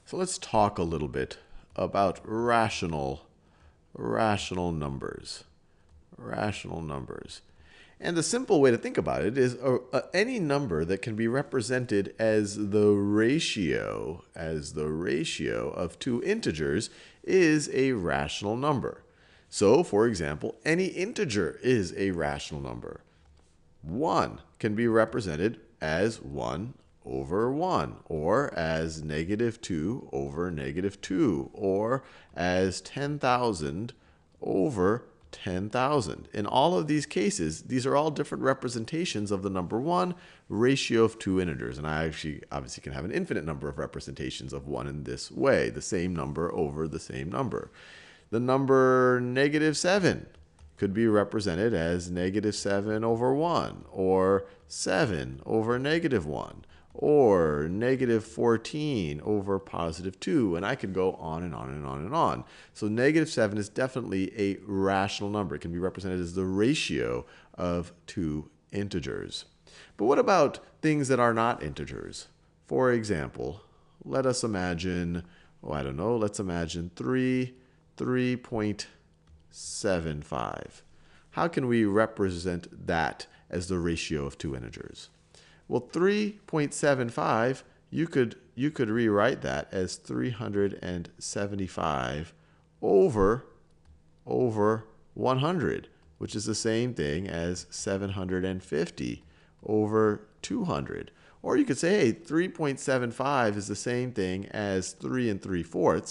So let's talk a little bit about rational numbers. Rational numbers. And the simple way to think about it is any number that can be represented as the ratio of two integers is a rational number. So, for example, any integer is a rational number. 1 can be represented as 1 over 1, or as -2 over -2, or as 10,000 over 10,000. In all of these cases, these are all different representations of the number 1, ratio of two integers. And I actually obviously can have an infinite number of representations of 1 in this way, the same number over the same number. The number -7 could be represented as -7 over 1, or 7 over -1, or -14 over +2, and I could go on and on and on and on. So -7 is definitely a rational number. It can be represented as the ratio of two integers. But what about things that are not integers? For example, let us imagine, let's imagine 3.75. How can we represent that as the ratio of two integers? Well, 3.75, you could rewrite that as 375 over 100, which is the same thing as 750 over 200. Or you could say, hey, 3.75 is the same thing as 3 3/4,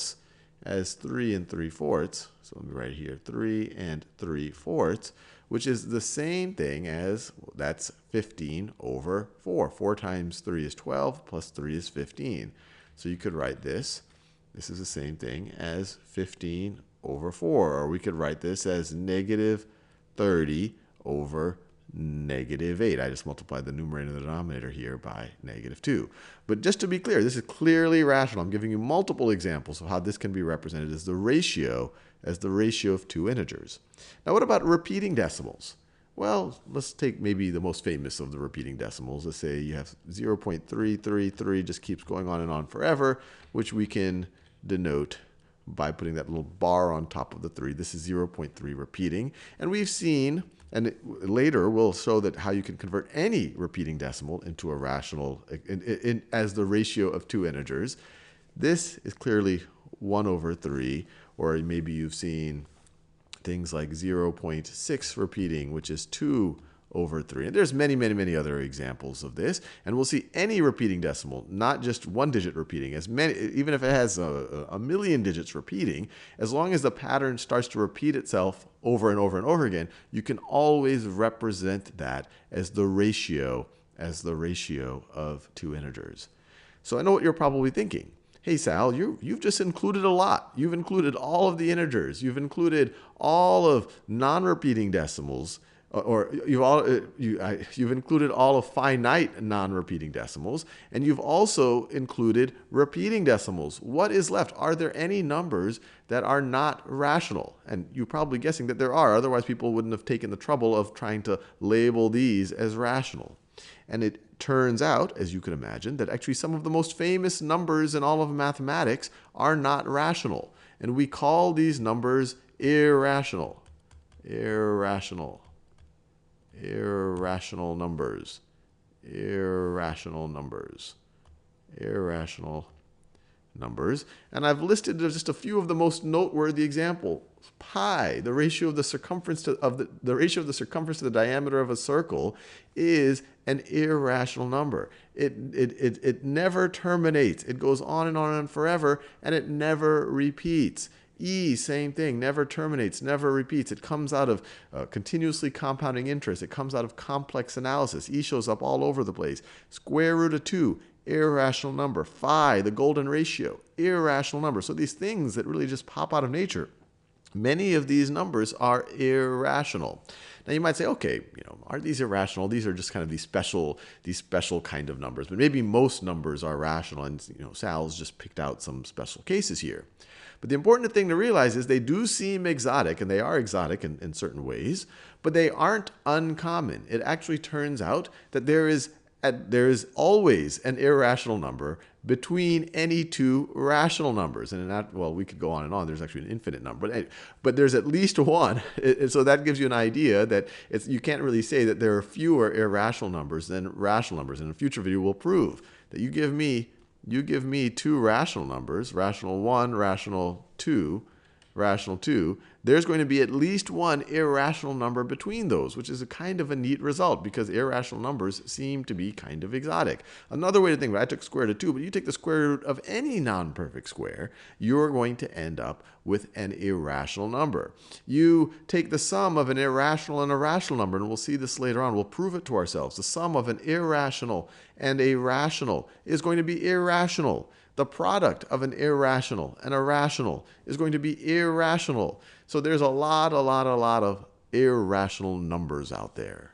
so let me write here, 3 3/4, which is the same thing as, that's 15 over 4. 4 times 3 is 12, plus 3 is 15. So you could write this. This is the same thing as 15 over 4. Or we could write this as -30 over -8. I just multiplied the numerator and the denominator here by -2. But just to be clear, this is clearly rational. I'm giving you multiple examples of how this can be represented as the ratio of two integers. Now, what about repeating decimals? Well, let's take maybe the most famous of the repeating decimals. Let's say you have 0.333, just keeps going on and on forever, which we can denote by putting that little bar on top of the 3. This is 0.3 repeating. And we've seen, and later we'll show that how you can convert any repeating decimal into a rational as the ratio of two integers. This is clearly 1 over 3, or maybe you've seen things like 0.6 repeating, which is 2 over 3. And there's many, many, many other examples of this. And we'll see any repeating decimal, not just one digit repeating, as many, even if it has a million digits repeating, as long as the pattern starts to repeat itself over and over and over again, you can always represent that as the ratio of two integers. So I know what you're probably thinking. Hey, Sal, you've just included a lot. You've included all of the integers. You've included all of non-repeating decimals, or you've included all of finite non-repeating decimals, and you've also included repeating decimals. What is left? Are there any numbers that are not rational? And you're probably guessing that there are. Otherwise, people wouldn't have taken the trouble of trying to label these as rational. And it turns out, as you can imagine, that actually some of the most famous numbers in all of mathematics are not rational. And we call these numbers irrational. Irrational numbers. And I've listed just a few of the most noteworthy examples. Pi, the ratio of the circumference to the diameter of a circle, is an irrational number. It never terminates. It goes on and on and forever, and it never repeats. E, same thing, never terminates, never repeats. It comes out of continuously compounding interest. It comes out of complex analysis. E shows up all over the place. Square root of 2, irrational number. Phi, the golden ratio, irrational number. So these things that really just pop out of nature, many of these numbers are irrational. Now you might say, okay, are these irrational? These are just kind of these special kind of numbers. But maybe most numbers are rational, and Sal's just picked out some special cases here. But the important thing to realize is they do seem exotic, and they are exotic in certain ways, but they aren't uncommon. It actually turns out that there is there is always an irrational number between any two rational numbers. And in that, well, we could go on and on. There's actually an infinite number. But there's at least one. So that gives you an idea that you can't really say that there are fewer irrational numbers than rational numbers. In a future video, we'll prove that you give me two rational numbers, rational 1, rational 2, rational 2, there's going to be at least one irrational number between those, which is a kind of a neat result because irrational numbers seem to be kind of exotic. Another way to think about it, I took square root of 2, but you take the square root of any non-perfect square, you're going to end up with an irrational number. You take the sum of an irrational and a rational number, and we'll see this later on. We'll prove it to ourselves. The sum of an irrational and a rational is going to be irrational. The product of an irrational and a rational is going to be irrational. So there's a lot of irrational numbers out there.